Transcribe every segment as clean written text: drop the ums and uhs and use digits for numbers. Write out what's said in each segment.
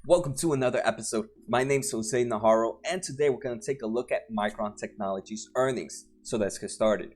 Welcome to another episode. My name's Jose Najarro, and today we're going to take a look at Micron Technology's earnings. So let's get started.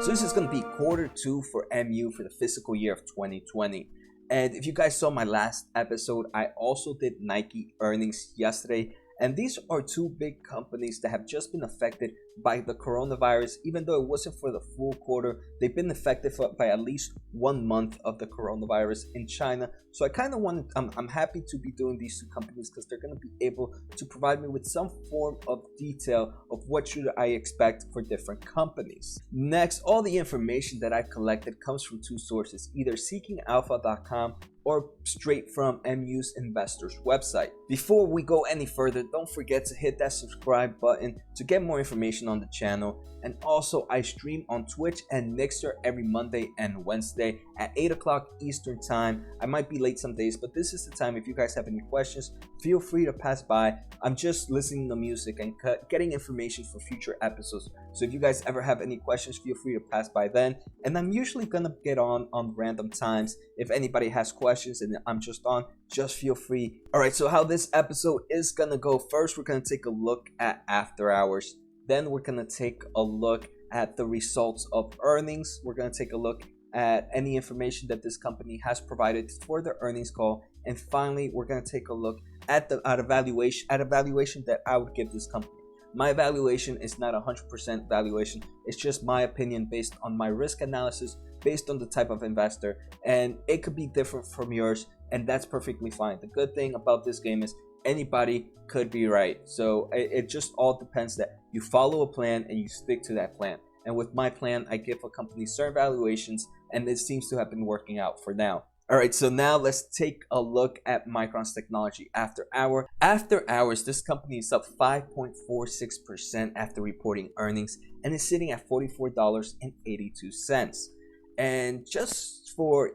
So this is going to be quarter two for MU for the fiscal year of 2020. And if you guys saw my last episode, I also did Nike earnings yesterday. And these are two big companies that have just been affected by the coronavirus. Even though it wasn't for the full quarter, they've been affected by at least 1 month of the coronavirus in China. So I kind of wanted, I'm happy to be doing these two companies because they're going to be able to provide me with some form of detail of what should I expect for different companies. Next, all the information that I collected comes from two sources, either seekingalpha.com or straight from MU's investors website. Before we go any further, don't forget to hit that subscribe button to get more information on the channel. And also, I stream on Twitch and Mixer every Monday and Wednesday at 8 o'clock Eastern time. I might be late some days, but this is the time. If you guys have any questions, feel free to pass by. I'm just listening to music and getting information for future episodes. So if you guys ever have any questions, feel free to pass by then. And I'm usually gonna get on random times. If anybody has questions and I'm just on, just feel free. All right, so how this episode is gonna go. First, we're gonna take a look at after hours. Then we're gonna take a look at the results of earnings. We're gonna take a look at any information that this company has provided for the earnings call. And finally, we're gonna take a look at a valuation that I would give this company. My evaluation is not 100% valuation. It's just my opinion based on my risk analysis, based on the type of investor, and it could be different from yours, and that's perfectly fine. The good thing about this game is anybody could be right. So it just all depends that you follow a plan and you stick to that plan. And with my plan, I give a company certain valuations, and it seems to have been working out for now. All right, so now let's take a look at Micron's technology after hour. After hours, this company is up 5.46% after reporting earnings and is sitting at $44.82. And just for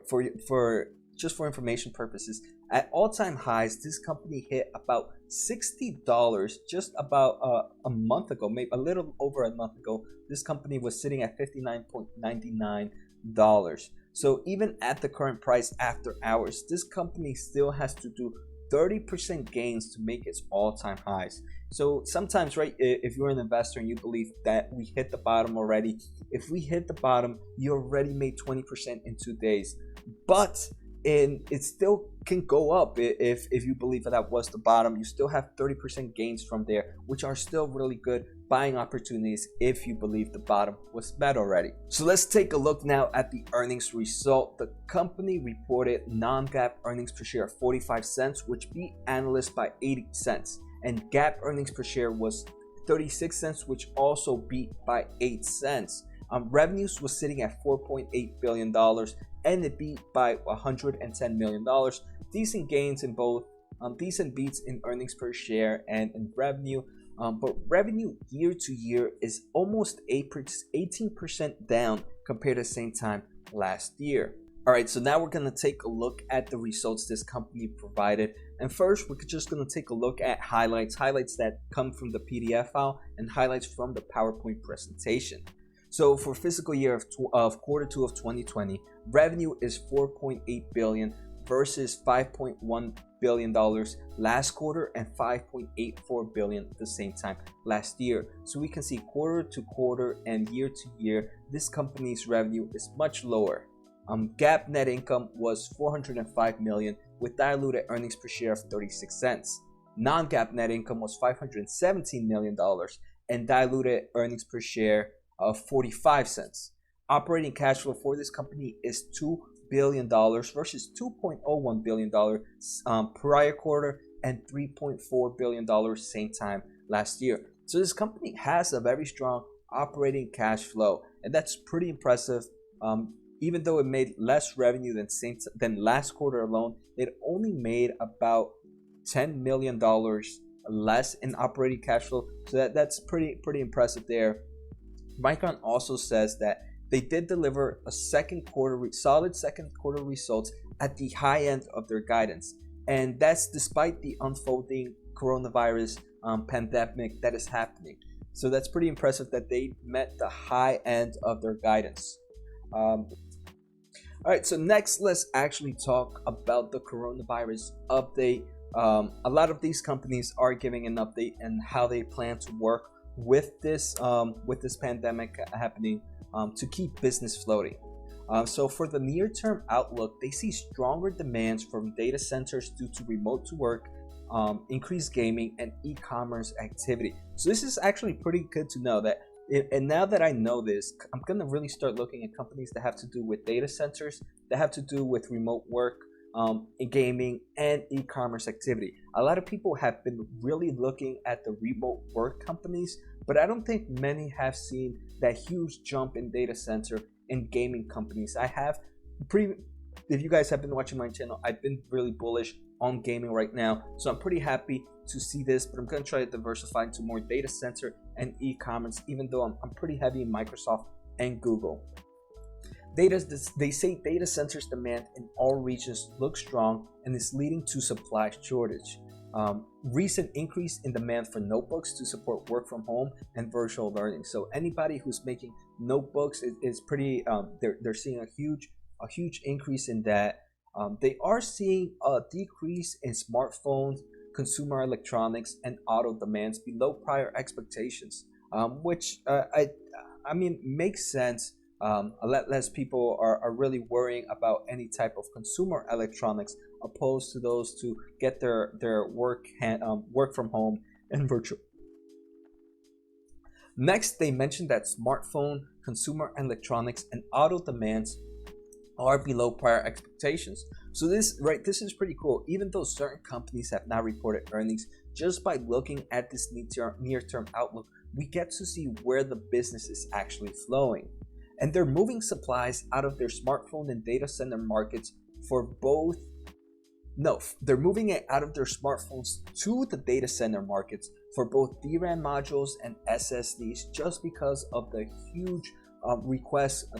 information purposes, at all-time highs, this company hit about $60 just about a month ago, maybe a little over a month ago. This company was sitting at $59.99. So even at the current price after hours, this company still has to do 30% gains to make its all-time highs. So sometimes, right, if you're an investor and you believe that we hit the bottom already, if we hit the bottom, you already made 20% in 2 days. But it still can go up. If you believe that was the bottom, you still have 30% gains from there, which are still really good buying opportunities if you believe the bottom was met already. So let's take a look now at the earnings result. The company reported non-GAAP earnings per share of 45 cents, which beat analysts by 80 cents. And GAAP earnings per share was 36 cents, which also beat by 8 cents. Revenues was sitting at $4.8 billion, and it beat by $110 million. Decent gains in both, decent beats in earnings per share and in revenue. But revenue year to year is almost 18% down compared to the same time last year. All right, so now we're going to take a look at the results this company provided. And first, we're just going to take a look at highlights that come from the PDF file and highlights from the PowerPoint presentation. So for fiscal year of quarter two of 2020, revenue is $4.8 billion versus $5.1 billion last quarter and $5.84 billion at the same time last year. So we can see quarter to quarter and year to year, this company's revenue is much lower. GAAP net income was $405 million with diluted earnings per share of 36 cents. Non-GAAP net income was $517 million and diluted earnings per share of 45 cents. Operating cash flow for this company is $2 billion versus $2.01 billion prior quarter and $3.4 billion same time last year. So this company has a very strong operating cash flow, and that's pretty impressive. Even though it made less revenue than last quarter alone, it only made about $10 million less in operating cash flow. So that's pretty impressive there. Micron also says that they did deliver a solid second quarter results at the high end of their guidance, and that's despite the unfolding coronavirus pandemic that is happening. So that's pretty impressive that they met the high end of their guidance. All right, so next let's actually talk about the coronavirus update. A lot of these companies are giving an update and how they plan to work with this pandemic happening to keep business floating. So for the near-term outlook, they see stronger demands from data centers due to remote to work, increased gaming, and e-commerce activity. So this is actually pretty good to know that. And now that I know this, I'm gonna really start looking at companies that have to do with data centers, that have to do with remote work, gaming, and e-commerce activity. A lot of people have been really looking at the remote work companies, but I don't think many have seen that huge jump in data center and gaming companies. If you guys have been watching my channel, I've been really bullish on gaming right now, so I'm pretty happy to see this, but I'm going to try to diversify into more data center and e-commerce, even though I'm pretty heavy in Microsoft and Google. They say data centers demand in all regions looks strong and is leading to supply shortage. Recent increase in demand for notebooks to support work from home and virtual learning. So anybody who's making notebooks is pretty. They're seeing a huge increase in that. They are seeing a decrease in smartphones, consumer electronics, and auto demands below prior expectations, which I mean makes sense. A lot less people are really worrying about any type of consumer electronics opposed to those to get their work from home and virtual. Next, they mentioned that smartphone, consumer electronics, and auto demands are below prior expectations. So this is pretty cool. Even though certain companies have not reported earnings, just by looking at this near-term outlook, we get to see where the business is actually flowing. And they're moving supplies out of their smartphone and data center markets for both. No, they're moving it out of their smartphones to the data center markets for both DRAM modules and SSDs, just because of the huge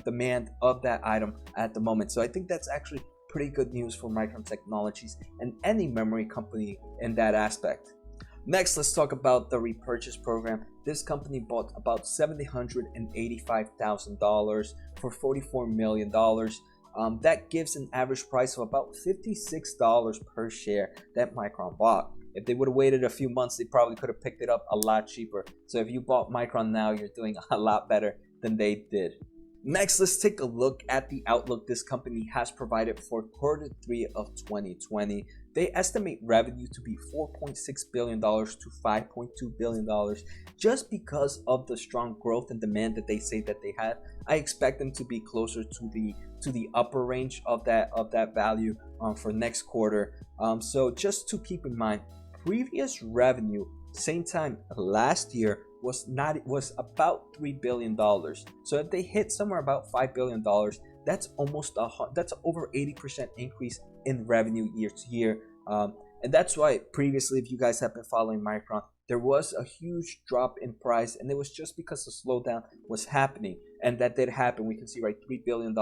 demand of that item at the moment. So I think that's actually pretty good news for Micron Technologies and any memory company in that aspect. Next, let's talk about the repurchase program. This company bought about $785,000 for $44 million. That gives an average price of about $56 per share that Micron bought. If they would have waited a few months, they probably could have picked it up a lot cheaper. So if you bought Micron now, you're doing a lot better than they did. Next, let's take a look at the outlook this company has provided for Q3 of 2020. They estimate revenue to be $4.6 billion to $5.2 billion. Just because of the strong growth and demand that they say that they have, I expect them to be closer to the upper range of that value for next quarter. So just to keep in mind, previous revenue same time last year was about $3 billion. So if they hit somewhere about $5 billion, that's that's over 80% increase in revenue year to year. And that's why previously, if you guys have been following Micron, there was a huge drop in price, and it was just because the slowdown was happening, and that did happen. We can see $3 billion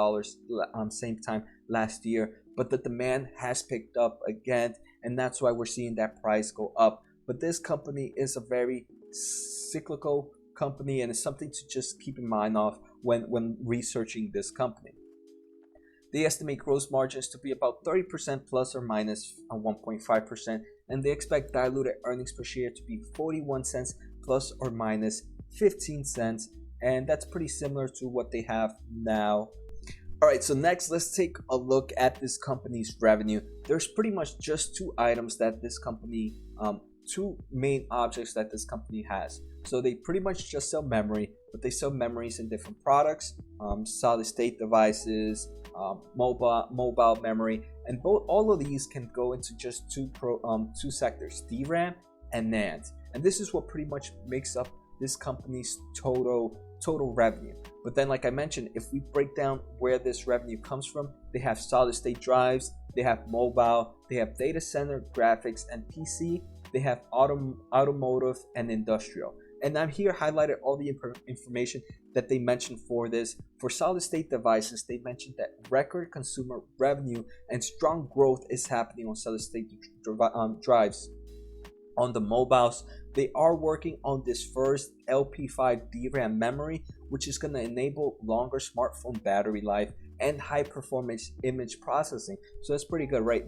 same time last year, but the demand has picked up again, and that's why we're seeing that price go up. But this company is a very cyclical company, and it's something to just keep in mind of when researching this company. They estimate gross margins to be about 30% plus or minus 1.5%, and they expect diluted earnings per share to be 41 cents plus or minus 15 cents, and that's pretty similar to what they have now. All right, so next let's take a look at this company's revenue. There's pretty much just two items that this company, two main objects that this company has. So they pretty much just sell memory, but they sell memories in different products, solid state devices, mobile memory, and all of these can go into just two sectors, DRAM and NAND. And this is what pretty much makes up this company's total revenue. But then, like I mentioned, if we break down where this revenue comes from, they have solid state drives, they have mobile, they have data center, graphics, and PC, they have automotive and industrial. And I'm here highlighted all the information that they mentioned for this. For solid state devices, they mentioned that record consumer revenue and strong growth is happening on solid state drives. On the mobiles, they are working on this first LP5 DRAM memory, which is going to enable longer smartphone battery life and high performance image processing. So that's pretty good, right?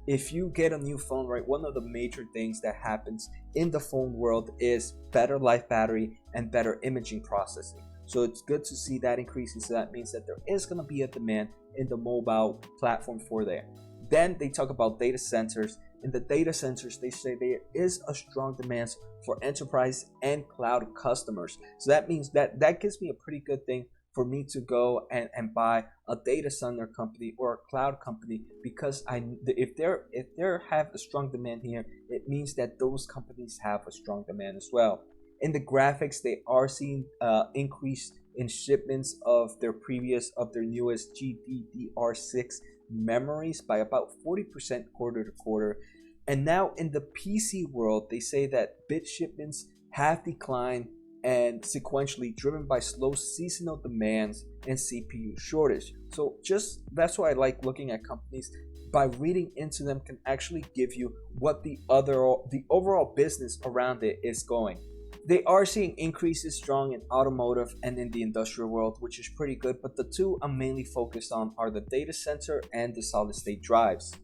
If you get a new phone, right, one of the major things that happens in the phone world is better life battery and better imaging processing. So it's good to see that increasing. So that means that there is going to be a demand in the mobile platform for there. Then they talk about data centers. In the data centers, they say there is a strong demand for enterprise and cloud customers. So that means that gives me a pretty good thing for me to go and buy a data center company or a cloud company, because if they have a strong demand here, it means that those companies have a strong demand as well. In the graphics, they are seeing increase in shipments of their newest GDDR6 memories by about 40% quarter to quarter. And now in the PC world, they say that bit shipments have declined and sequentially, driven by slow seasonal demands and CPU shortage. So that's why I like looking at companies. By reading into them can actually give you what the overall business around it is going. They are seeing increases strong in automotive and in the industrial world, which is pretty good, but the two I'm mainly focused on are the data center and the solid state drives.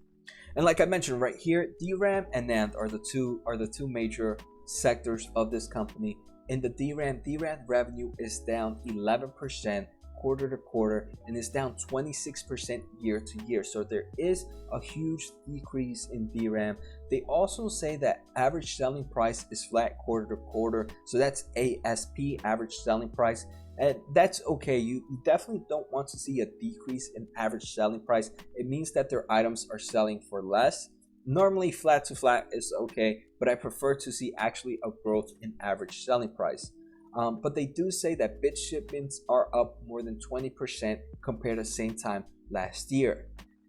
And like I mentioned right here, DRAM and NAND are the two major sectors of this company. In the DRAM revenue is down 11% quarter to quarter and is down 26% year to year. So there is a huge decrease in DRAM. They also say that average selling price is flat quarter to quarter. So that's ASP, average selling price. And that's okay. You definitely don't want to see a decrease in average selling price. It means that their items are selling for less. Normally flat to flat is okay, but I prefer to see actually a growth in average selling price. But they do say that bit shipments are up more than 20% compared to the same time last year.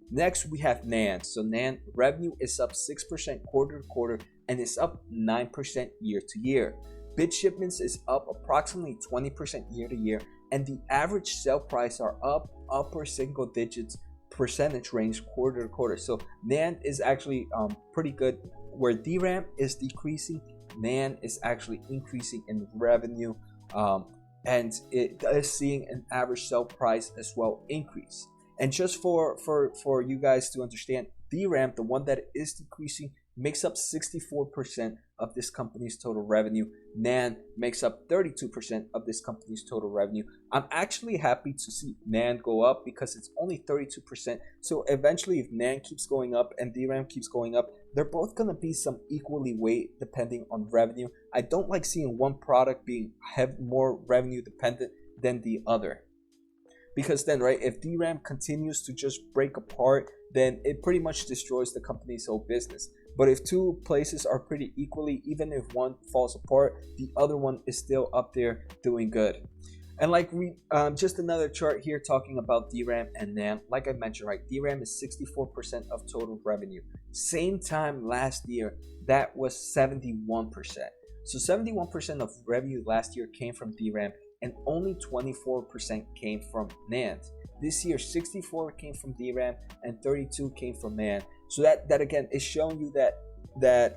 Next, we have NAND. So NAND revenue is up 6% quarter to quarter and is up 9% year to year. Bit shipments is up approximately 20% year to year, and the average sale price are up upper single digits percentage range quarter to quarter. So NAND is actually pretty good. Where DRAM is decreasing, NAND is actually increasing in revenue, and it is seeing an average sale price as well increase. And just for you guys to understand, DRAM, the one that is decreasing, makes up 64% of this company's total revenue. NAND makes up 32% of this company's total revenue. I'm actually happy to see NAND go up because it's only 32%. So eventually, if NAND keeps going up and DRAM keeps going up, they're both going to be some equally weight depending on revenue. I don't like seeing one product have more revenue dependent than the other. Because then, right, if DRAM continues to just break apart, then it pretty much destroys the company's whole business. But if two places are pretty equally, even if one falls apart, the other one is still up there doing good. And like just another chart here talking about DRAM and NAND. Like I mentioned, right, DRAM is 64% of total revenue. Same time last year, that was 71%. So 71% of revenue last year came from DRAM, and only 24% came from NAND. This year, 64 came from DRAM and 32 came from NAND. So that again is showing you that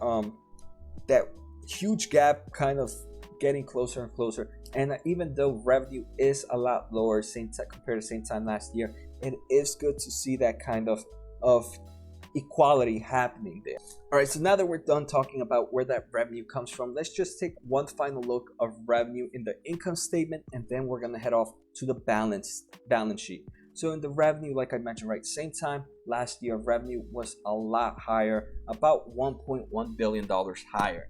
huge gap kind of getting closer and closer. And even though revenue is a lot lower compared to the same time last year, it is good to see that kind of equality happening there. All right, so now that we're done talking about where that revenue comes from, let's just take one final look of revenue in the income statement, and then we're gonna head off to the balance sheet. So in the revenue, like I mentioned, right, same time last year, revenue was a lot higher, about $1.1 billion higher.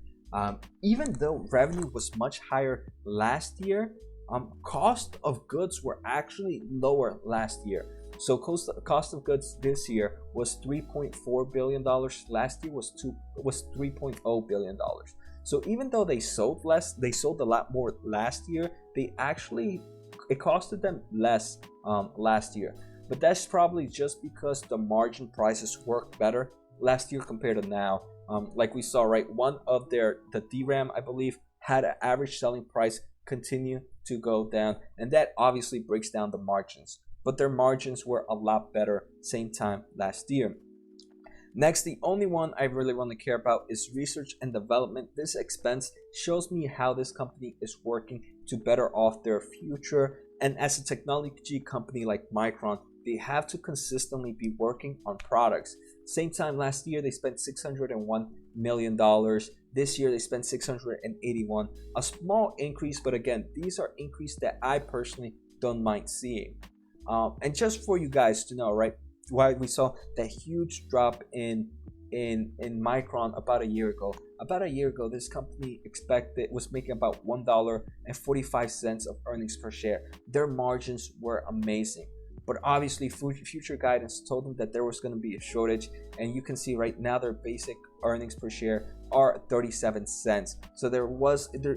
Even though revenue was much higher last year, cost of goods were actually lower last year. So cost of goods this year was $3.4 billion. Last year was $3.0 billion. So even though they sold less, they sold a lot more last year. It costed them less last year. But that's probably just because the margin prices worked better last year compared to now. Like we saw, right, one of the DRAM, I believe, had an average selling price continue to go down, and that obviously breaks down the margins. But their margins were a lot better same time last year. Next, the only one I really want to care about is research and development. This expense shows me how this company is working to better off their future And as a technology company like Micron, they have to consistently be working on products. Same time last year, they spent $601 million. This year, they spent $681. A small increase, but again, these are increases that I personally don't mind seeing. And just for you guys to know, right, why we saw that huge drop in Micron about a year ago. About a year ago, this company was making about $1.45 of earnings per share. Their margins were amazing, but obviously future guidance told them that there was going to be a shortage, and you can see right now their basic earnings per share are 37 cents. So there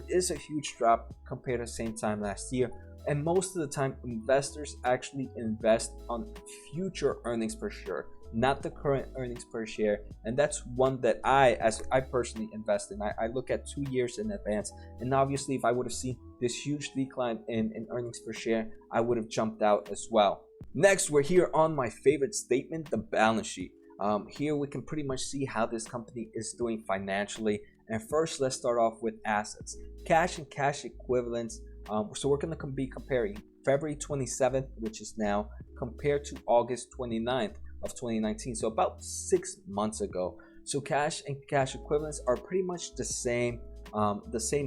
is a huge drop compared to the same time last year. And most of the time, investors actually invest on future earnings per share, not the current earnings per share. And that's one that I personally invest in. I look at 2 years in advance. And obviously, if I would have seen this huge decline in earnings per share, I would have jumped out as well. Next, we're here on my favorite statement, the balance sheet. Here we can pretty much see how this company is doing financially. And first, let's start off with assets. Cash and cash equivalents. So we're going to be comparing February 27th, which is now, compared to August 29th of 2019. So about 6 months ago. So cash and cash equivalents are pretty much the same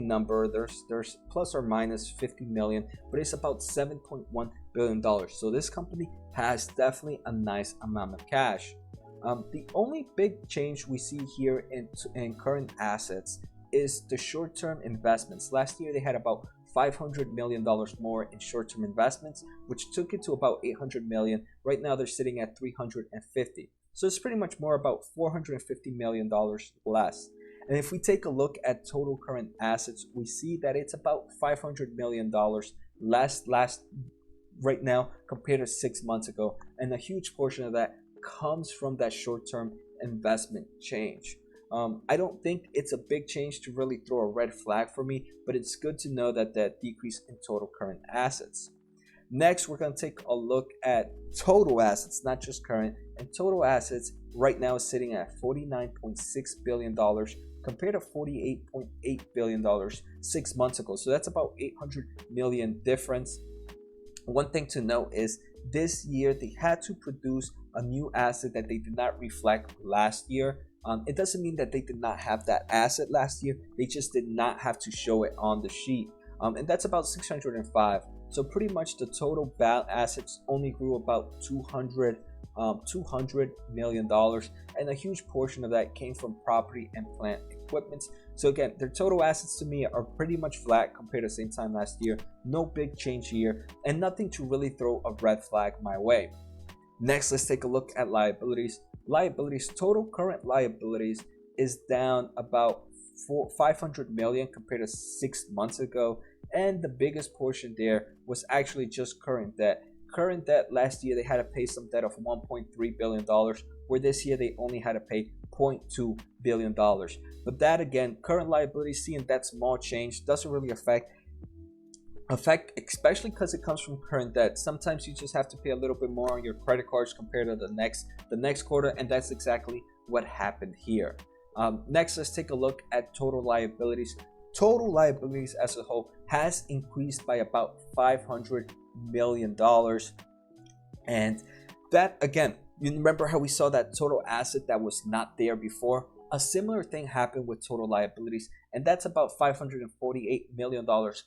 number. There's plus or minus 50 million, but it's about $7.1 billion. So this company has definitely a nice amount of cash. The only big change we see here in current assets is the short-term investments. Last year they had about $500 million more in short-term investments, which took it to about $800 million. Right now they're sitting at $350. So it's pretty much more about $450 million less. And if we take a look at total current assets, we see that it's about $500 million less right now compared to 6 months ago. And a huge portion of that comes from that short-term investment change. I don't think it's a big change to really throw a red flag for me, but it's good to know that decrease in total current assets. Next, we're going to take a look at total assets, not just current. And total assets right now is sitting at $49.6 billion compared to $48.8 billion 6 months ago. So that's about $800 million difference. One thing to note is this year they had to produce a new asset that they did not reflect last year. It doesn't mean that they did not have that asset last year. They just did not have to show it on the sheet. And that's about 605. So pretty much the total assets only grew about $200 million. And a huge portion of that came from property and plant equipment. So again, their total assets to me are pretty much flat compared to the same time last year. No big change here and nothing to really throw a red flag my way. Next, let's take a look at liabilities. Total current liabilities is down about $500 million compared to 6 months ago, and the biggest portion there was actually just current debt. Current debt last year they had to pay some debt of $1.3 billion, where this year they only had to pay $0.2 billion. But that again, current liabilities, seeing that small change doesn't really affect, especially because it comes from current debt. Sometimes you just have to pay a little bit more on your credit cards compared to the next quarter, and that's exactly what happened here. Next, let's take a look at total liabilities. Total liabilities as a whole has increased by about $500 million, and that again, you remember how we saw that total asset that was not there before? A similar thing happened with total liabilities, and that's about $548 million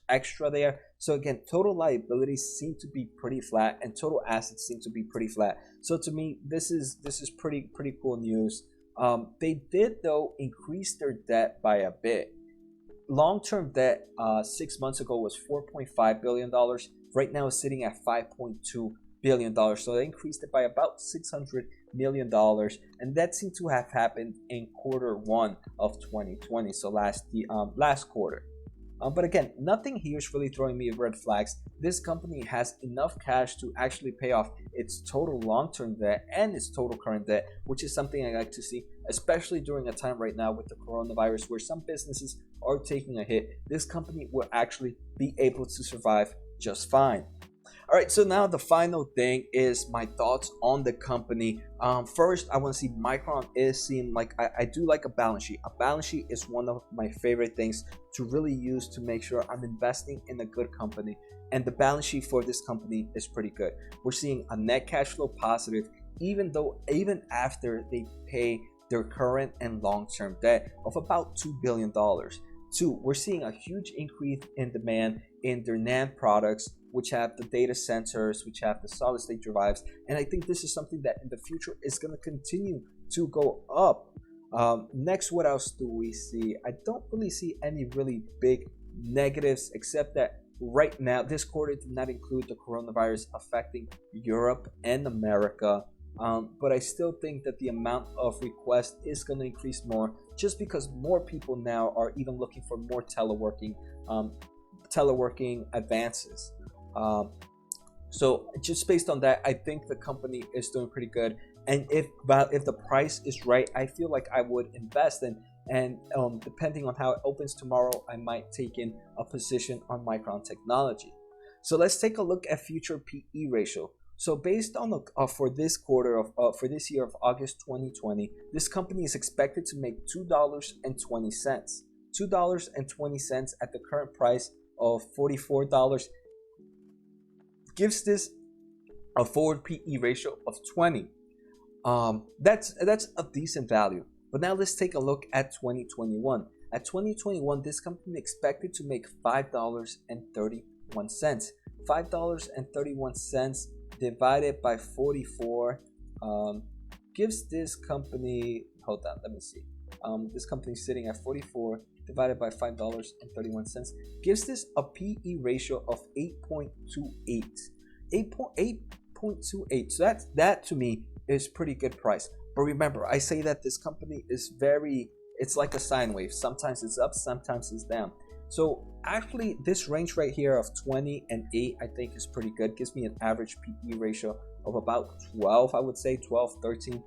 extra there. So again, total liabilities seem to be pretty flat, and total assets seem to be pretty flat. So to me, this is pretty cool news. They did though increase their debt by a bit. Long-term debt 6 months ago was $4.5 billion. Right now it's sitting at $5.2 billion. So they increased it by about $600 million, and that seemed to have happened in Q1 of 2020, so last quarter. But again, nothing here is really throwing me red flags. This company has enough cash to actually pay off its total long-term debt and its total current debt, which is something I like to see, especially during a time right now with the coronavirus where some businesses are taking a hit. This company will actually be able to survive just fine. All right, so now the final thing is my thoughts on the company. First, I want to see Micron is seem like I do like a balance sheet. A balance sheet is one of my favorite things to really use to make sure I'm investing in a good company. And the balance sheet for this company is pretty good. We're seeing a net cash flow positive, even after they pay their current and long-term debt of about $2 billion. Two, we're seeing a huge increase in demand in their NAND products, which have the data centers, which have the solid state drives. And I think this is something that in the future is going to continue to go up. Next, what else do we see? I don't really see any really big negatives, except that right now, this quarter did not include the coronavirus affecting Europe and America. But I still think that the amount of requests is going to increase more, just because more people now are even looking for more teleworking advances. So just based on that, I think the company is doing pretty good. And if the price is right, I feel like I would invest in. And depending on how it opens tomorrow, I might take in a position on Micron Technology. So let's take a look at future PE ratio. So based on for this quarter of for this year of August 2020, this company is expected to make $2.20. $2.20 at the current price of $44 gives this a forward PE ratio of 20. That's a decent value. But now let's take a look at 2021. At 2021, this company expected to make $5.31. $5.31 divided by 44 gives this company, hold on, let me see. This company is sitting at 44 divided by $5.31 gives this a PE ratio of 8.28. 8.28. So that to me is pretty good price. But remember, I say that this company is it's like a sine wave. Sometimes it's up, sometimes it's down. So actually, this range right here of 20 and 8, I think is pretty good. Gives me an average PE ratio of about 12, I would say 12, 13,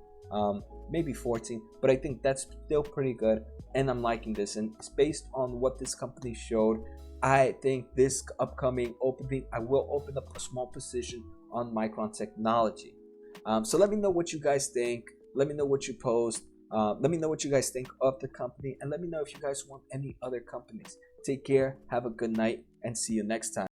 maybe 14. But I think that's still pretty good, and I'm liking this. And it's based on what this company showed. I think this upcoming opening, I will open up a small position on Micron Technology. So let me know what you guys think. Let me know what you post. Let me know what you guys think of the company, and let me know if you guys want any other companies. Take care, have a good night, and see you next time.